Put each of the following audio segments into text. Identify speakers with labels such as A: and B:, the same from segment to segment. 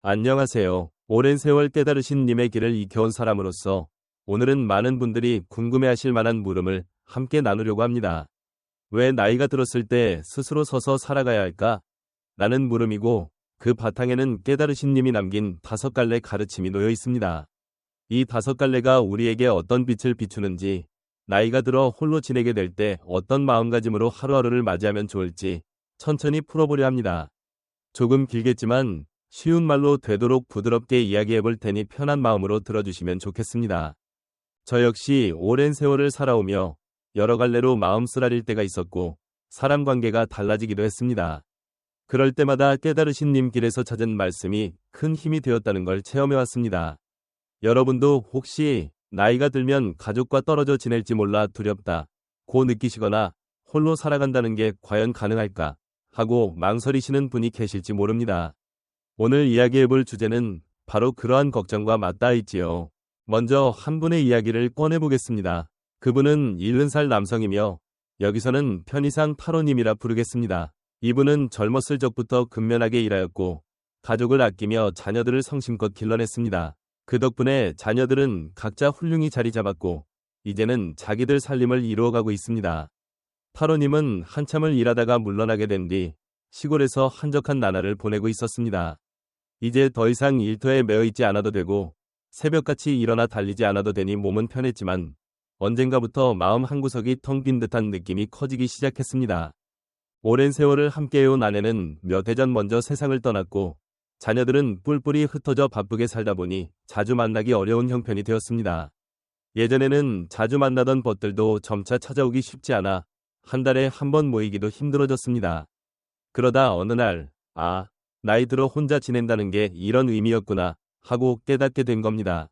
A: 안녕하세요. 오랜 세월 깨달으신 님의 길을 익혀온 사람으로서 오늘은 많은 분들이 궁금해하실 만한 물음을 함께 나누려고 합니다. 왜 나이가 들었을 때 스스로 서서 살아가야 할까? 라는 물음이고 그 바탕에는 깨달으신 님이 남긴 5갈래 가르침이 놓여 있습니다. 이 5갈래가 우리에게 어떤 빛을 비추는지, 나이가 들어 홀로 지내게 될 때 어떤 마음가짐으로 하루하루를 맞이하면 좋을지 천천히 풀어보려 합니다. 조금 길겠지만 쉬운 말로 되도록 부드럽게 이야기해 볼 테니 편한 마음으로 들어주시면 좋겠습니다. 저 역시 오랜 세월을 살아오며 여러 갈래로 마음 쓰라릴 때가 있었고 사람 관계가 달라지기도 했습니다. 그럴 때마다 깨달으신 님 길에서 찾은 말씀이 큰 힘이 되었다는 걸 체험해 왔습니다. 여러분도 혹시 나이가 들면 가족과 떨어져 지낼지 몰라 두렵다 고 느끼시거나 홀로 살아간다는 게 과연 가능할까 하고 망설이시는 분이 계실지 모릅니다. 오늘 이야기해볼 주제는 바로 그러한 걱정과 맞닿아 있지요. 먼저 한 분의 이야기를 꺼내보겠습니다. 그분은 70살 남성이며 여기서는 편의상 타로님이라 부르겠습니다. 이분은 젊었을 적부터 근면하게 일하였고 가족을 아끼며 자녀들을 성심껏 길러냈습니다. 그 덕분에 자녀들은 각자 훌륭히 자리 잡았고 이제는 자기들 살림을 이루어가고 있습니다. 타로님은 한참을 일하다가 물러나게 된 뒤 시골에서 한적한 나날을 보내고 있었습니다. 이제 더 이상 일터에 매여 있지 않아도 되고 새벽같이 일어나 달리지 않아도 되니 몸은 편했지만 언젠가부터 마음 한구석이 텅 빈 듯한 느낌이 커지기 시작했습니다. 오랜 세월을 함께해온 아내는 몇 해 전 먼저 세상을 떠났고 자녀들은 뿔뿔이 흩어져 바쁘게 살다 보니 자주 만나기 어려운 형편이 되었습니다. 예전에는 자주 만나던 벗들도 점차 찾아오기 쉽지 않아 한 달에 한 번 모이기도 힘들어졌습니다. 그러다 어느 날, 나이 들어 혼자 지낸다는 게 이런 의미였구나 하고 깨닫게 된 겁니다.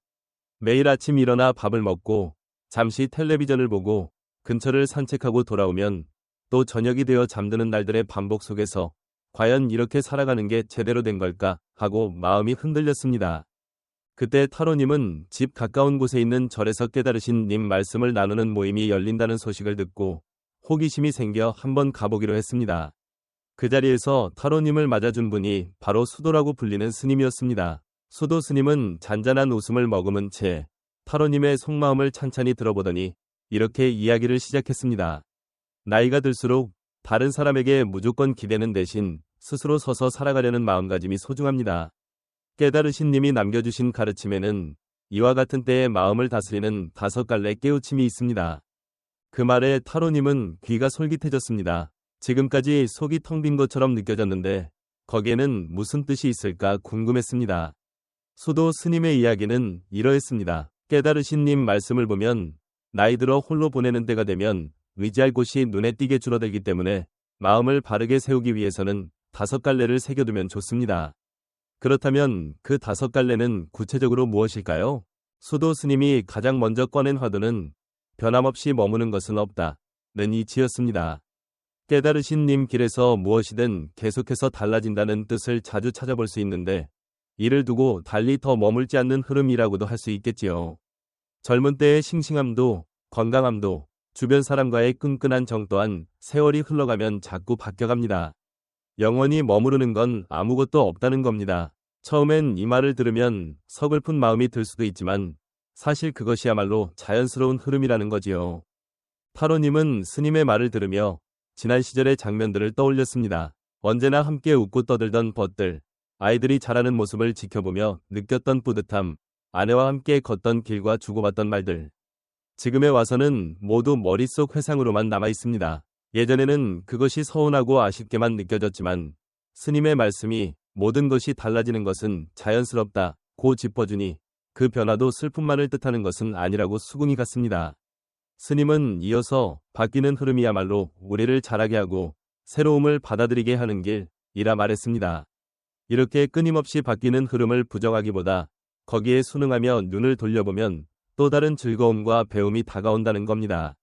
A: 매일 아침 일어나 밥을 먹고 잠시 텔레비전을 보고 근처를 산책하고 돌아오면 또 저녁이 되어 잠드는 날들의 반복 속에서 과연 이렇게 살아가는 게 제대로 된 걸까 하고 마음이 흔들렸습니다. 그때 타로님은 집 가까운 곳에 있는 절에서 깨달으신 님 말씀을 나누는 모임이 열린다는 소식을 듣고 호기심이 생겨 한번 가보기로 했습니다. 그 자리에서 타로님을 맞아준 분이 바로 수도라고 불리는 스님이었습니다. 수도 스님은 잔잔한 웃음을 머금은 채 타로님의 속마음을 찬찬히 들어보더니 이렇게 이야기를 시작했습니다. 나이가 들수록 다른 사람에게 무조건 기대는 대신 스스로 서서 살아가려는 마음가짐이 소중합니다. 깨달으신 님이 남겨주신 가르침에는 이와 같은 때에 마음을 다스리는 5갈래 깨우침이 있습니다. 그 말에 타로님은 귀가 솔깃해졌습니다. 지금까지 속이 텅 빈 것처럼 느껴졌는데 거기에는 무슨 뜻이 있을까 궁금했습니다. 수도 스님의 이야기는 이러했습니다. 깨달으신 님 말씀을 보면 나이 들어 홀로 보내는 때가 되면 의지할 곳이 눈에 띄게 줄어들기 때문에 마음을 바르게 세우기 위해서는 5갈래를 새겨두면 좋습니다. 그렇다면 그 5갈래는 구체적으로 무엇일까요? 수도 스님이 가장 먼저 꺼낸 화두는 변함없이 머무는 것은 없다는 이치였습니다. 깨달으신 님 길에서 무엇이든 계속해서 달라진다는 뜻을 자주 찾아볼 수 있는데 이를 두고 달리 더 머물지 않는 흐름이라고도 할 수 있겠지요. 젊은 때의 싱싱함도 건강함도 주변 사람과의 끈끈한 정 또한 세월이 흘러가면 자꾸 바뀌어갑니다. 영원히 머무르는 건 아무것도 없다는 겁니다. 처음엔 이 말을 들으면 서글픈 마음이 들 수도 있지만 사실 그것이야말로 자연스러운 흐름이라는 거지요. 타로님은 스님의 말을 들으며 지난 시절의 장면들을 떠올렸습니다. 언제나 함께 웃고 떠들던 벗들, 아이들이 자라는 모습을 지켜보며 느꼈던 뿌듯함, 아내와 함께 걷던 길과 주고받던 말들. 지금에 와서는 모두 머릿속 회상으로만 남아 있습니다. 예전에는 그것이 서운하고 아쉽게만 느껴졌지만 스님의 말씀이 모든 것이 달라지는 것은 자연스럽다고 짚어주니 그 변화도 슬픔만을 뜻하는 것은 아니라고 수긍이 갔습니다. 스님은 이어서 바뀌는 흐름이야말로 우리를 자라게 하고 새로움을 받아들이게 하는 길이라 말했습니다. 이렇게 끊임없이 바뀌는 흐름을 부정하기보다 거기에 순응하며 눈을 돌려보면 또 다른 즐거움과 배움이 다가온다는 겁니다.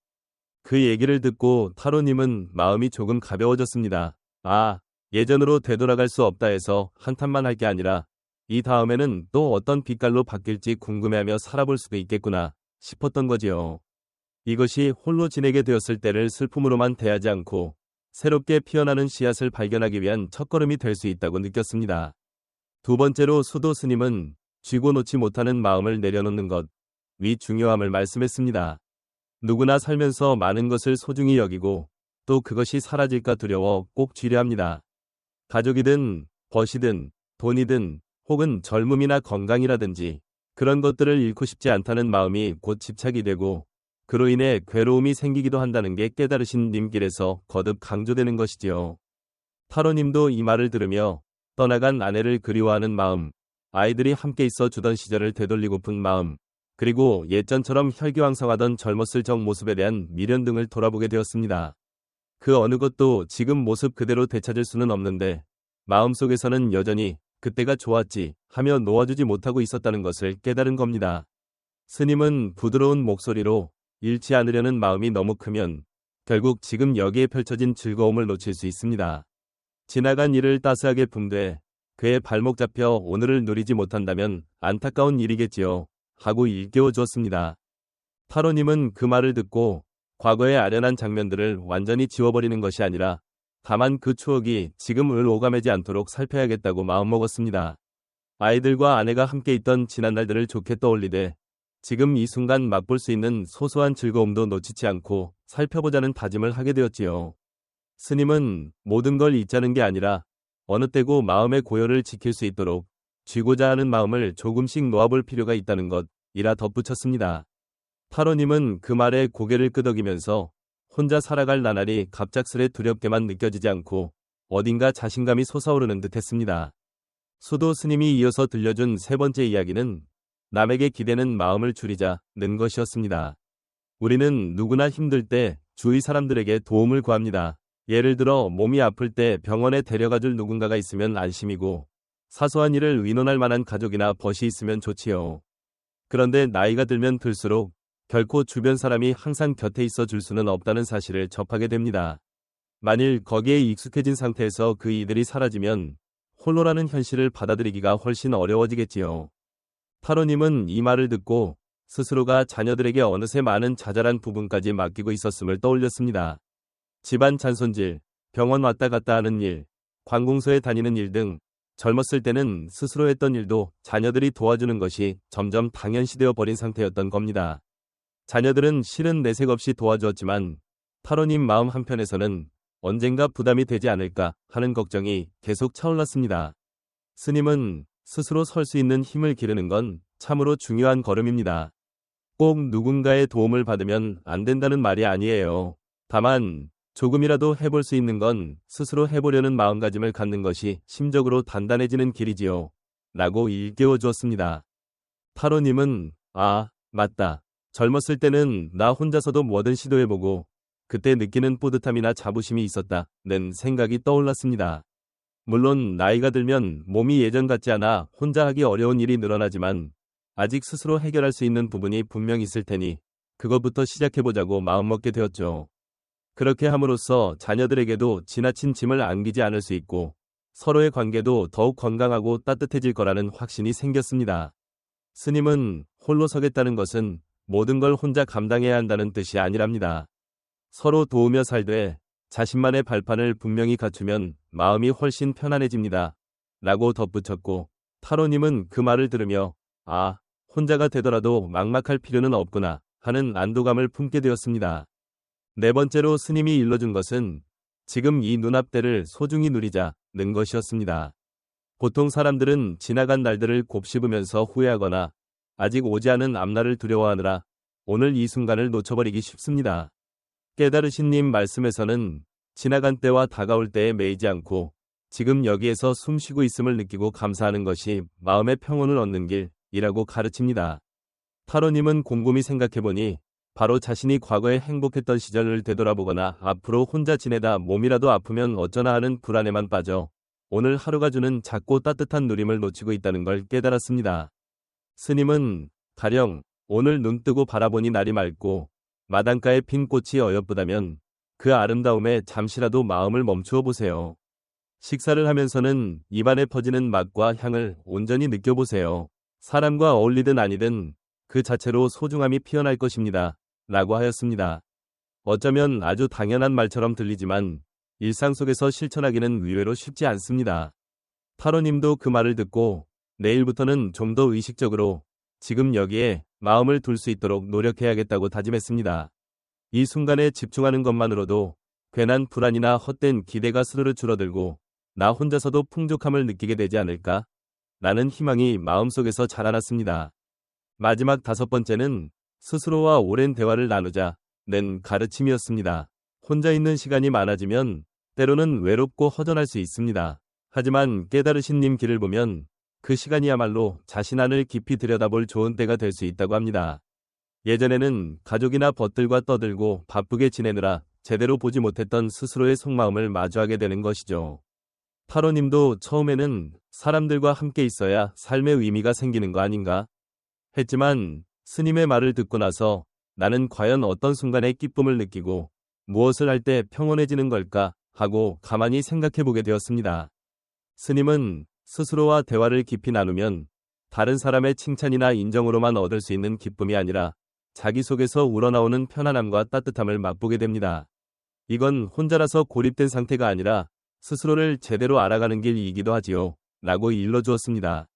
A: 그 얘기를 듣고 타로님은 마음이 조금 가벼워졌습니다. 예전으로 되돌아갈 수 없다 해서 한탄만 할 게 아니라 이 다음에는 또 어떤 빛깔로 바뀔지 궁금해하며 살아볼 수도 있겠구나 싶었던 거지요. 이것이 홀로 지내게 되었을 때를 슬픔으로만 대하지 않고 새롭게 피어나는 씨앗을 발견하기 위한 첫걸음이 될 수 있다고 느꼈습니다. 두 번째로 수도 스님은 쥐고 놓지 못하는 마음을 내려놓는 것, 위 중요함을 말씀했습니다. 누구나 살면서 많은 것을 소중히 여기고 또 그것이 사라질까 두려워 꼭 쥐려 합니다. 가족이든 벗이든 돈이든 혹은 젊음이나 건강이라든지 그런 것들을 잃고 싶지 않다는 마음이 곧 집착이 되고 그로 인해 괴로움이 생기기도 한다는 게 깨달으신 님길에서 거듭 강조되는 것이지요. 타로님도 이 말을 들으며 떠나간 아내를 그리워하는 마음, 아이들이 함께 있어 주던 시절을 되돌리고픈 마음, 그리고 예전처럼 혈기왕성하던 젊었을 적 모습에 대한 미련 등을 돌아보게 되었습니다. 그 어느 것도 지금 모습 그대로 되찾을 수는 없는데 마음속에서는 여전히 그때가 좋았지 하며 놓아주지 못하고 있었다는 것을 깨달은 겁니다. 스님은 부드러운 목소리로 잃지 않으려는 마음이 너무 크면 결국 지금 여기에 펼쳐진 즐거움을 놓칠 수 있습니다. 지나간 일을 따스하게 품되 그의 발목 잡혀 오늘을 누리지 못한다면 안타까운 일이겠지요. 하고 일깨워 주었습니다. 타로님은 그 말을 듣고 과거의 아련한 장면들을 완전히 지워버리는 것이 아니라 다만 그 추억이 지금을 오가매지 않도록 살펴야겠다고 마음먹었습니다. 아이들과 아내가 함께 있던 지난 날들을 좋게 떠올리되 지금 이 순간 맛볼 수 있는 소소한 즐거움도 놓치지 않고 살펴보자는 다짐을 하게 되었지요. 스님은 모든 걸 잊자는 게 아니라 어느 때고 마음의 고요를 지킬 수 있도록 쥐고자 하는 마음을 조금씩 놓아볼 필요가 있다는 것이라 덧붙였습니다. 타로님은 그 말에 고개를 끄덕이면서 혼자 살아갈 나날이 갑작스레 두렵게만 느껴지지 않고 어딘가 자신감이 솟아오르는 듯 했습니다. 수도 스님이 이어서 들려준 세 번째 이야기는 남에게 기대는 마음을 줄이자는 것이었습니다. 우리는 누구나 힘들 때 주위 사람들에게 도움을 구합니다. 예를 들어 몸이 아플 때 병원에 데려가줄 누군가가 있으면 안심이고 사소한 일을 의논할 만한 가족이나 벗이 있으면 좋지요. 그런데 나이가 들면 들수록 결코 주변 사람이 항상 곁에 있어 줄 수는 없다는 사실을 접하게 됩니다. 만일 거기에 익숙해진 상태에서 그 이들이 사라지면 홀로라는 현실을 받아들이기가 훨씬 어려워지겠지요. 타로님은 이 말을 듣고 스스로가 자녀들에게 어느새 많은 자잘한 부분까지 맡기고 있었음을 떠올렸습니다. 집안 잔손질, 병원 왔다 갔다 하는 일, 관공서에 다니는 일 등 젊었을 때는 스스로 했던 일도 자녀들이 도와주는 것이 점점 당연시되어 버린 상태였던 겁니다. 자녀들은 실은 내색 없이 도와주었지만 타로님 마음 한편에서는 언젠가 부담이 되지 않을까 하는 걱정이 계속 차올랐습니다. 스님은 스스로 설 수 있는 힘을 기르는 건 참으로 중요한 걸음입니다. 꼭 누군가의 도움을 받으면 안 된다는 말이 아니에요. 다만 조금이라도 해볼 수 있는 건 스스로 해보려는 마음가짐을 갖는 것이 심적으로 단단해지는 길이지요. 라고 일깨워 주었습니다. 타로님은 맞다. 젊었을 때는 나 혼자서도 뭐든 시도해보고 그때 느끼는 뿌듯함이나 자부심이 있었다는 생각이 떠올랐습니다. 물론 나이가 들면 몸이 예전 같지 않아 혼자 하기 어려운 일이 늘어나지만 아직 스스로 해결할 수 있는 부분이 분명 있을 테니 그것부터 시작해보자고 마음먹게 되었죠. 그렇게 함으로써 자녀들에게도 지나친 짐을 안기지 않을 수 있고 서로의 관계도 더욱 건강하고 따뜻해질 거라는 확신이 생겼습니다. 스님은 홀로 서겠다는 것은 모든 걸 혼자 감당해야 한다는 뜻이 아니랍니다. 서로 도우며 살되 자신만의 발판을 분명히 갖추면 마음이 훨씬 편안해집니다. 라고 덧붙였고 타로님은 그 말을 들으며 혼자가 되더라도 막막할 필요는 없구나 하는 안도감을 품게 되었습니다. 네 번째로 스님이 일러준 것은 지금 이 눈앞때를 소중히 누리자는 것이었습니다. 보통 사람들은 지나간 날들을 곱씹으면서 후회하거나 아직 오지 않은 앞날을 두려워하느라 오늘 이 순간을 놓쳐버리기 쉽습니다. 깨달으신 님 말씀에서는 지나간 때와 다가올 때에 매이지 않고 지금 여기에서 숨 쉬고 있음을 느끼고 감사하는 것이 마음의 평온을 얻는 길이라고 가르칩니다. 타로님은 곰곰이 생각해보니 바로 자신이 과거에 행복했던 시절을 되돌아보거나 앞으로 혼자 지내다 몸이라도 아프면 어쩌나 하는 불안에만 빠져 오늘 하루가 주는 작고 따뜻한 누림을 놓치고 있다는 걸 깨달았습니다. 스님은 가령 오늘 눈 뜨고 바라보니 날이 맑고 마당가에 핀 꽃이 어여쁘다면 그 아름다움에 잠시라도 마음을 멈추어 보세요. 식사를 하면서는 입안에 퍼지는 맛과 향을 온전히 느껴보세요. 사람과 어울리든 아니든 그 자체로 소중함이 피어날 것입니다. 라고 하였습니다. 어쩌면 아주 당연한 말처럼 들리지만 일상 속에서 실천하기는 의외로 쉽지 않습니다. 타로님도 그 말을 듣고 내일부터는 좀 더 의식적으로 지금 여기에 마음을 둘 수 있도록 노력해야겠다고 다짐했습니다. 이 순간에 집중하는 것만으로도 괜한 불안이나 헛된 기대가 스르르 줄어들고 나 혼자서도 풍족함을 느끼게 되지 않을까? 라는 희망이 마음속에서 자라났습니다. 마지막 5번째는 스스로와 오랜 대화를 나누자는 가르침이었습니다. 혼자 있는 시간이 많아지면 때로는 외롭고 허전할 수 있습니다. 하지만 깨달으신 님 길을 보면 그 시간이야말로 자신 안을 깊이 들여다볼 좋은 때가 될 수 있다고 합니다. 예전에는 가족이나 벗들과 떠들고 바쁘게 지내느라 제대로 보지 못했던 스스로의 속마음을 마주하게 되는 것이죠. 타로님도 처음에는 사람들과 함께 있어야 삶의 의미가 생기는 거 아닌가? 했지만 스님의 말을 듣고 나서 나는 과연 어떤 순간에 기쁨을 느끼고 무엇을 할 때 평온해지는 걸까 하고 가만히 생각해 보게 되었습니다. 스님은 스스로와 대화를 깊이 나누면 다른 사람의 칭찬이나 인정으로만 얻을 수 있는 기쁨이 아니라 자기 속에서 우러나오는 편안함과 따뜻함을 맛보게 됩니다. 이건 혼자라서 고립된 상태가 아니라 스스로를 제대로 알아가는 길이기도 하지요. 라고 일러주었습니다.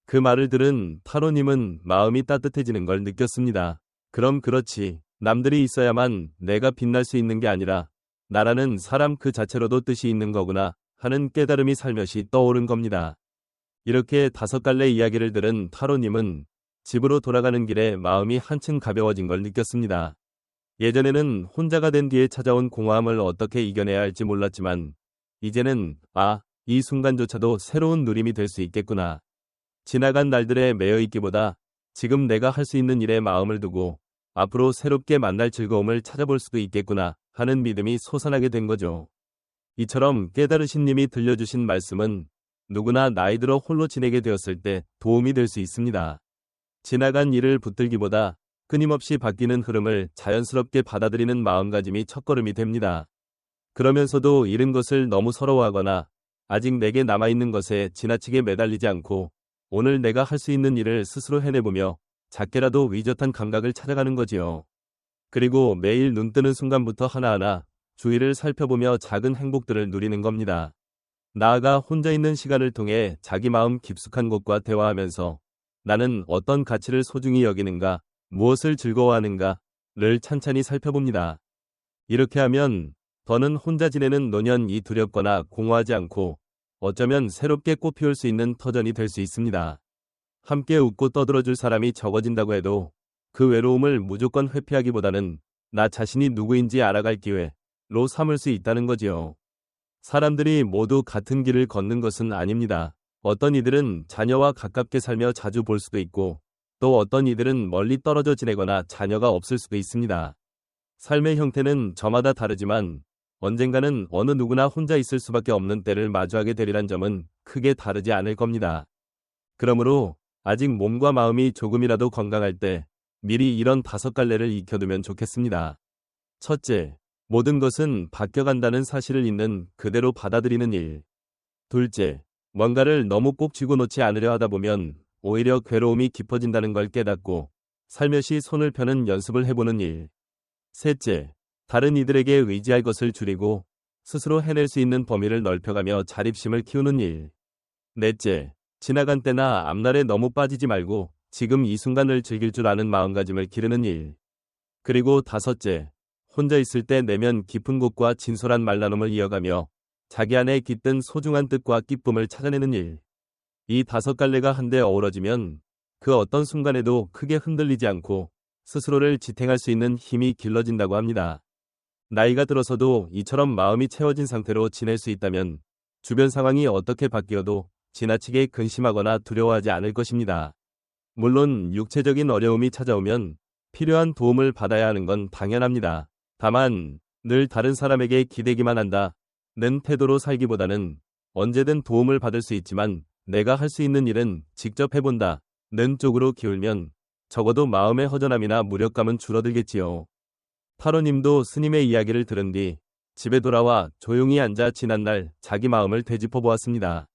A: 그 말을 들은 타로님은 마음이 따뜻해지는 걸 느꼈습니다. 그럼 그렇지. 남들이 있어야만 내가 빛날 수 있는 게 아니라 나라는 사람 그 자체로도 뜻이 있는 거구나 하는 깨달음이 살며시 떠오른 겁니다. 이렇게 5갈래 이야기를 들은 타로님은 집으로 돌아가는 길에 마음이 한층 가벼워진 걸 느꼈습니다. 예전에는 혼자가 된 뒤에 찾아온 공허함을 어떻게 이겨내야 할지 몰랐지만 이제는 이 순간조차도 새로운 누림이 될 수 있겠구나. 지나간 날들에 매여 있기보다 지금 내가 할 수 있는 일에 마음을 두고 앞으로 새롭게 만날 즐거움을 찾아볼 수도 있겠구나 하는 믿음이 솟아나게 된 거죠. 이처럼 깨달으신 님이 들려주신 말씀은 누구나 나이 들어 홀로 지내게 되었을 때 도움이 될 수 있습니다. 지나간 일을 붙들기보다 끊임없이 바뀌는 흐름을 자연스럽게 받아들이는 마음가짐이 첫걸음이 됩니다. 그러면서도 잃은 것을 너무 서러워하거나 아직 내게 남아있는 것에 지나치게 매달리지 않고 오늘 내가 할 수 있는 일을 스스로 해내보며 작게라도 위젓한 감각을 찾아가는 거지요. 그리고 매일 눈 뜨는 순간부터 하나하나 주위를 살펴보며 작은 행복들을 누리는 겁니다. 나아가 혼자 있는 시간을 통해 자기 마음 깊숙한 곳과 대화하면서 나는 어떤 가치를 소중히 여기는가, 무엇을 즐거워하는가를 찬찬히 살펴봅니다. 이렇게 하면 더는 혼자 지내는 노년이 두렵거나 공허하지 않고 어쩌면 새롭게 꽃피울 수 있는 터전이 될 수 있습니다. 함께 웃고 떠들어줄 사람이 적어진다고 해도 그 외로움을 무조건 회피하기보다는 나 자신이 누구인지 알아갈 기회로 삼을 수 있다는 거지요. 사람들이 모두 같은 길을 걷는 것은 아닙니다. 어떤 이들은 자녀와 가깝게 살며 자주 볼 수도 있고 또 어떤 이들은 멀리 떨어져 지내거나 자녀가 없을 수도 있습니다. 삶의 형태는 저마다 다르지만 언젠가는 어느 누구나 혼자 있을 수밖에 없는 때를 마주하게 되리란 점은 크게 다르지 않을 겁니다. 그러므로 아직 몸과 마음이 조금이라도 건강할 때 미리 이런 5갈래를 익혀두면 좋겠습니다. 첫째, 모든 것은 바뀌어간다는 사실을 있는 그대로 받아들이는 일. 둘째, 뭔가를 너무 꼭 쥐고 놓지 않으려 하다 보면 오히려 괴로움이 깊어진다는 걸 깨닫고 살며시 손을 펴는 연습을 해보는 일. 셋째, 다른 이들에게 의지할 것을 줄이고 스스로 해낼 수 있는 범위를 넓혀가며 자립심을 키우는 일. 넷째, 지나간 때나 앞날에 너무 빠지지 말고 지금 이 순간을 즐길 줄 아는 마음가짐을 기르는 일. 그리고 다섯째, 혼자 있을 때 내면 깊은 곳과 진솔한 말나눔을 이어가며 자기 안에 깃든 소중한 뜻과 기쁨을 찾아내는 일. 이 5갈래가 한데 어우러지면 그 어떤 순간에도 크게 흔들리지 않고 스스로를 지탱할 수 있는 힘이 길러진다고 합니다. 나이가 들어서도 이처럼 마음이 채워진 상태로 지낼 수 있다면 주변 상황이 어떻게 바뀌어도 지나치게 근심하거나 두려워하지 않을 것입니다. 물론 육체적인 어려움이 찾아오면 필요한 도움을 받아야 하는 건 당연합니다. 다만 늘 다른 사람에게 기대기만 한다는 태도로 살기보다는 언제든 도움을 받을 수 있지만 내가 할 수 있는 일은 직접 해본다는 쪽으로 기울면 적어도 마음의 허전함이나 무력감은 줄어들겠지요. 타로님도 스님의 이야기를 들은 뒤 집에 돌아와 조용히 앉아 지난날 자기 마음을 되짚어 보았습니다.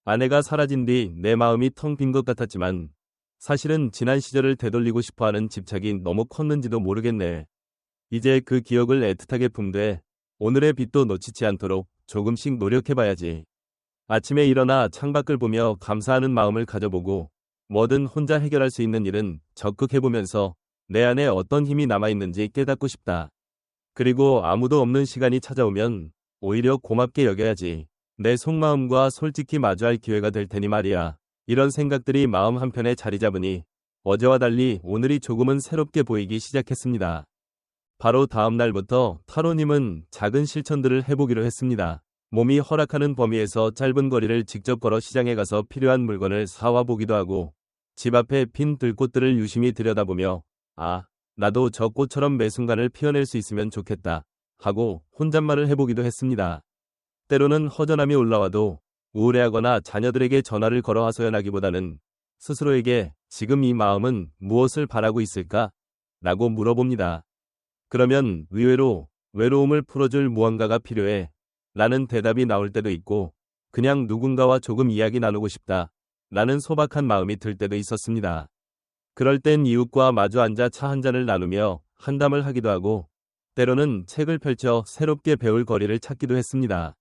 A: 아내가 사라진 뒤 내 마음이 텅 빈 것 같았지만 사실은 지난 시절을 되돌리고 싶어하는 집착이 너무 컸는지도 모르겠네. 이제 그 기억을 애틋하게 품되 오늘의 빛도 놓치지 않도록 조금씩 노력해봐야지. 아침에 일어나 창밖을 보며 감사하는 마음을 가져보고 뭐든 혼자 해결할 수 있는 일은 적극 해보면서 내 안에 어떤 힘이 남아있는지 깨닫고 싶다. 그리고 아무도 없는 시간이 찾아오면 오히려 고맙게 여겨야지. 내 속마음과 솔직히 마주할 기회가 될 테니 말이야. 이런 생각들이 마음 한편에 자리 잡으니 어제와 달리 오늘이 조금은 새롭게 보이기 시작했습니다. 바로 다음 날부터 타로님은 작은 실천들을 해보기로 했습니다. 몸이 허락하는 범위에서 짧은 거리를 직접 걸어 시장에 가서 필요한 물건을 사와 보기도 하고 집 앞에 핀 들꽃들을 유심히 들여다보며 아, 나도 저 꽃처럼 매 순간을 피워낼 수 있으면 좋겠다 하고 혼잣말을 해보기도 했습니다. 때로는 허전함이 올라와도 우울해하거나 자녀들에게 전화를 걸어 하소연하기보다는 스스로에게 지금 이 마음은 무엇을 바라고 있을까? 라고 물어봅니다. 그러면 의외로 외로움을 풀어줄 무언가가 필요해 라는 대답이 나올 때도 있고 그냥 누군가와 조금 이야기 나누고 싶다 라는 소박한 마음이 들 때도 있었습니다. 그럴 땐 이웃과 마주 앉아 차 한 잔을 나누며 한담을 하기도 하고 때로는 책을 펼쳐 새롭게 배울 거리를 찾기도 했습니다.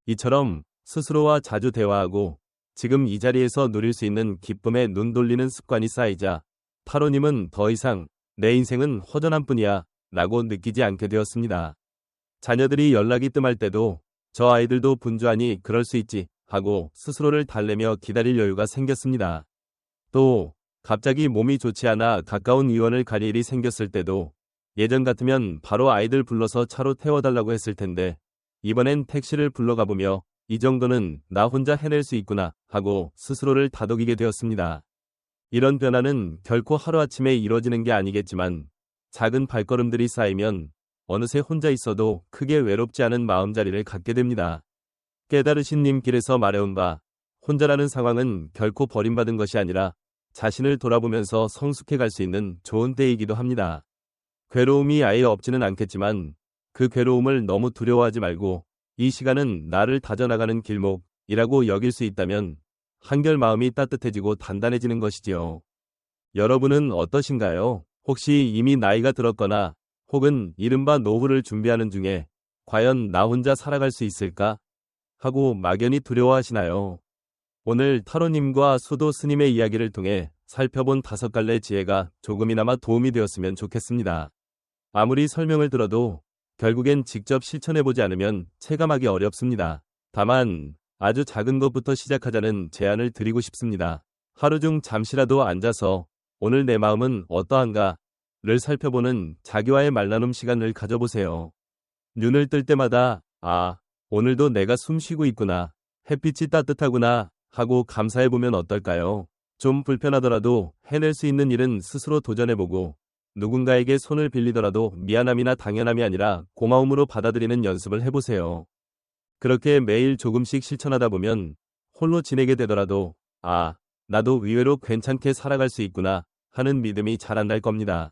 A: 이처럼 스스로와 자주 대화하고 지금 이 자리에서 누릴 수 있는 기쁨에 눈 돌리는 습관이 쌓이자 타로님은 더 이상 내 인생은 허전한 뿐이야 라고 느끼지 않게 되었습니다. 자녀들이 연락이 뜸할 때도 저 아이들도 분주하니 그럴 수 있지 하고 스스로를 달래며 기다릴 여유가 생겼습니다. 또 갑자기 몸이 좋지 않아 가까운 의원을 갈 일이 생겼을 때도 예전 같으면 바로 아이들 불러서 차로 태워달라고 했을 텐데 이번엔 택시를 불러가보며 이 정도는 나 혼자 해낼 수 있구나 하고 스스로를 다독이게 되었습니다. 이런 변화는 결코 하루아침에 이루어지는 게 아니겠지만 작은 발걸음들이 쌓이면 어느새 혼자 있어도 크게 외롭지 않은 마음자리를 갖게 됩니다. 깨달으신 님 길에서 말해온 바 혼자라는 상황은 결코 버림받은 것이 아니라 자신을 돌아보면서 성숙해 갈 수 있는 좋은 때이기도 합니다. 괴로움이 아예 없지는 않겠지만 그 괴로움을 너무 두려워하지 말고 이 시간은 나를 다져나가는 길목이라고 여길 수 있다면 한결 마음이 따뜻해지고 단단해지는 것이지요. 여러분은 어떠신가요? 혹시 이미 나이가 들었거나 혹은 이른바 노후를 준비하는 중에 과연 나 혼자 살아갈 수 있을까? 하고 막연히 두려워하시나요? 오늘 타로님과 수도 스님의 이야기를 통해 살펴본 5갈래 지혜가 조금이나마 도움이 되었으면 좋겠습니다. 아무리 설명을 들어도 결국엔 직접 실천해보지 않으면 체감하기 어렵습니다. 다만 아주 작은 것부터 시작하자는 제안을 드리고 싶습니다. 하루 중 잠시라도 앉아서 오늘 내 마음은 어떠한가를 살펴보는 자기와의 말나눔 시간을 가져보세요. 눈을 뜰 때마다 아, 오늘도 내가 숨 쉬고 있구나, 햇빛이 따뜻하구나 하고 감사해보면 어떨까요? 좀 불편하더라도 해낼 수 있는 일은 스스로 도전해보고 누군가에게 손을 빌리더라도 미안함이나 당연함이 아니라 고마움으로 받아들이는 연습을 해보세요. 그렇게 매일 조금씩 실천하다 보면 홀로 지내게 되더라도 아, 나도 의외로 괜찮게 살아갈 수 있구나 하는 믿음이 자란날 겁니다.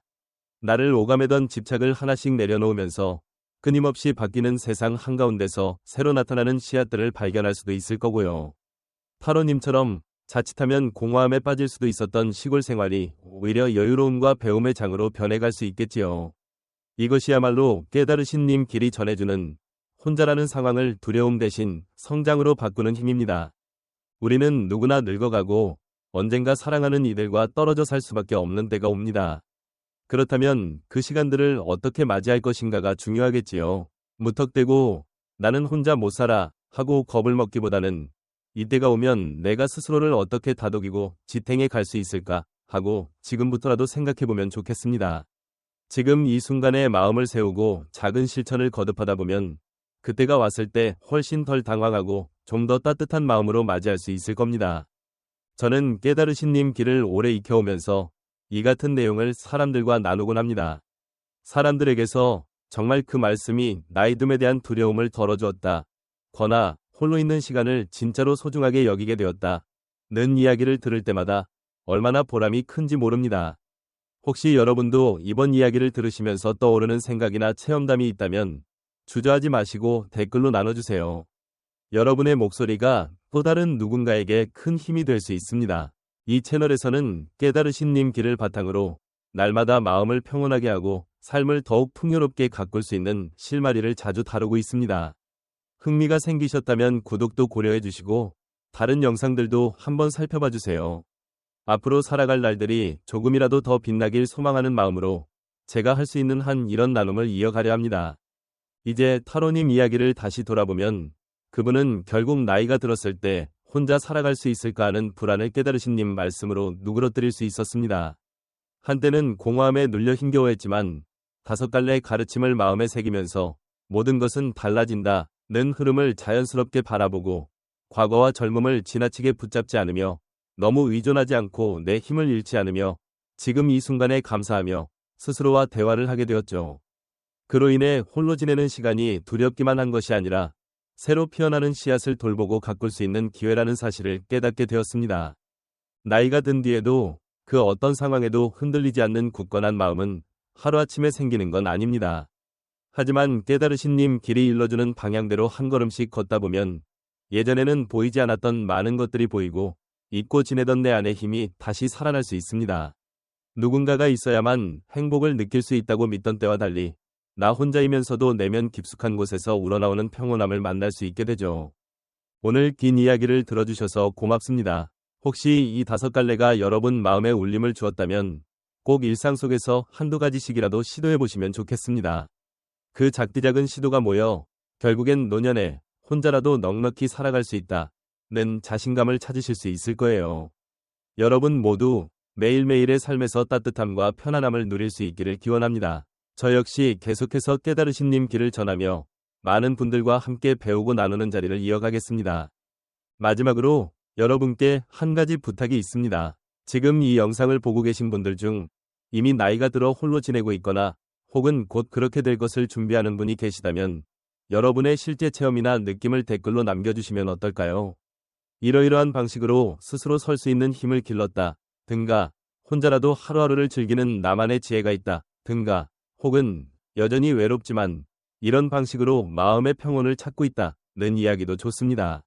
A: 나를 오감하던 집착을 하나씩 내려놓으면서 끊임없이 바뀌는 세상 한가운데서 새로 나타나는 씨앗들을 발견할 수도 있을 거고요. 타로님처럼 자칫하면 공허함에 빠질 수도 있었던 시골 생활이 오히려 여유로움과 배움의 장으로 변해갈 수 있겠지요. 이것이야말로 깨달으신 님 길이 전해주는 혼자라는 상황을 두려움 대신 성장으로 바꾸는 힘입니다. 우리는 누구나 늙어가고 언젠가 사랑하는 이들과 떨어져 살 수밖에 없는 때가 옵니다. 그렇다면 그 시간들을 어떻게 맞이할 것인가가 중요하겠지요. 무턱대고 나는 혼자 못 살아 하고 겁을 먹기보다는 이때가 오면 내가 스스로를 어떻게 다독이고 지탱해 갈 수 있을까 하고 지금부터라도 생각해보면 좋겠습니다. 지금 이 순간에 마음을 세우고 작은 실천을 거듭하다 보면 그때가 왔을 때 훨씬 덜 당황하고 좀 더 따뜻한 마음으로 맞이할 수 있을 겁니다. 저는 깨달으신 님 길을 오래 익혀오면서 이 같은 내용을 사람들과 나누곤 합니다. 사람들에게서 정말 그 말씀이 나이듦에 대한 두려움을 덜어주었다 거나 홀로 있는 시간을 진짜로 소중하게 여기게 되었다 는 이야기를 들을 때마다 얼마나 보람이 큰지 모릅니다. 혹시 여러분도 이번 이야기를 들으시면서 떠오르는 생각이나 체험담이 있다면 주저하지 마시고 댓글로 나눠주세요. 여러분의 목소리가 또 다른 누군가에게 큰 힘이 될 수 있습니다. 이 채널에서는 깨달으신 님 길을 바탕으로 날마다 마음을 평온하게 하고 삶을 더욱 풍요롭게 가꿀 수 있는 실마리를 자주 다루고 있습니다. 흥미가 생기셨다면 구독도 고려해 주시고 다른 영상들도 한번 살펴봐 주세요. 앞으로 살아갈 날들이 조금이라도 더 빛나길 소망하는 마음으로 제가 할 수 있는 한 이런 나눔을 이어가려 합니다. 이제 타로님 이야기를 다시 돌아보면 그분은 결국 나이가 들었을 때 혼자 살아갈 수 있을까 하는 불안을 깨달으신 님 말씀으로 누그러뜨릴 수 있었습니다. 한때는 공허함에 눌려 힘겨워했지만 5갈래의 가르침을 마음에 새기면서 모든 것은 달라진다는 흐름을 자연스럽게 바라보고 과거와 젊음을 지나치게 붙잡지 않으며 너무 의존하지 않고 내 힘을 잃지 않으며 지금 이 순간에 감사하며 스스로와 대화를 하게 되었죠. 그로 인해 홀로 지내는 시간이 두렵기만 한 것이 아니라 새로 피어나는 씨앗을 돌보고 가꿀 수 있는 기회라는 사실을 깨닫게 되었습니다. 나이가 든 뒤에도 그 어떤 상황에도 흔들리지 않는 굳건한 마음은 하루아침에 생기는 건 아닙니다. 하지만 깨달으신 님 길이 일러주는 방향대로 한 걸음씩 걷다 보면 예전에는 보이지 않았던 많은 것들이 보이고 잊고 지내던 내 안의 힘이 다시 살아날 수 있습니다. 누군가가 있어야만 행복을 느낄 수 있다고 믿던 때와 달리 나 혼자이면서도 내면 깊숙한 곳에서 우러나오는 평온함을 만날 수 있게 되죠. 오늘 긴 이야기를 들어주셔서 고맙습니다. 혹시 이 5갈래가 여러분 마음에 울림을 주었다면 꼭 일상 속에서 한두 가지씩이라도 시도해보시면 좋겠습니다. 그 작디작은 시도가 모여 결국엔 노년에 혼자라도 넉넉히 살아갈 수 있다는 자신감을 찾으실 수 있을 거예요. 여러분 모두 매일매일의 삶에서 따뜻함과 편안함을 누릴 수 있기를 기원합니다. 저 역시 계속해서 깨달으신 님 길을 전하며 많은 분들과 함께 배우고 나누는 자리를 이어가겠습니다. 마지막으로 여러분께 한 가지 부탁이 있습니다. 지금 이 영상을 보고 계신 분들 중 이미 나이가 들어 홀로 지내고 있거나 혹은 곧 그렇게 될 것을 준비하는 분이 계시다면 여러분의 실제 체험이나 느낌을 댓글로 남겨주시면 어떨까요? 이러이러한 방식으로 스스로 설 수 있는 힘을 길렀다 든가 혼자라도 하루하루를 즐기는 나만의 지혜가 있다 든가 혹은 여전히 외롭지만 이런 방식으로 마음의 평온을 찾고 있다는 이야기도 좋습니다.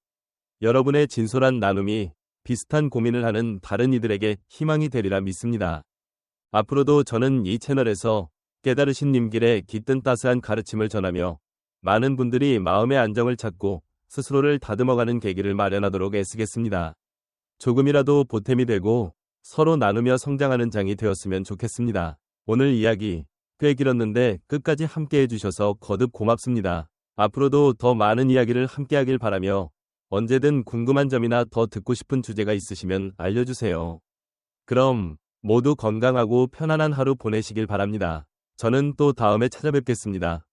A: 여러분의 진솔한 나눔이 비슷한 고민을 하는 다른 이들에게 희망이 되리라 믿습니다. 앞으로도 저는 이 채널에서 깨달으신 님 길에 깃든 따스한 가르침을 전하며 많은 분들이 마음의 안정을 찾고 스스로를 다듬어가는 계기를 마련하도록 애쓰겠습니다. 조금이라도 보탬이 되고 서로 나누며 성장하는 장이 되었으면 좋겠습니다. 오늘 이야기 꽤 길었는데 끝까지 함께 해주셔서 거듭 고맙습니다. 앞으로도 더 많은 이야기를 함께하길 바라며 언제든 궁금한 점이나 더 듣고 싶은 주제가 있으시면 알려주세요. 그럼 모두 건강하고 편안한 하루 보내시길 바랍니다. 저는 또 다음에 찾아뵙겠습니다.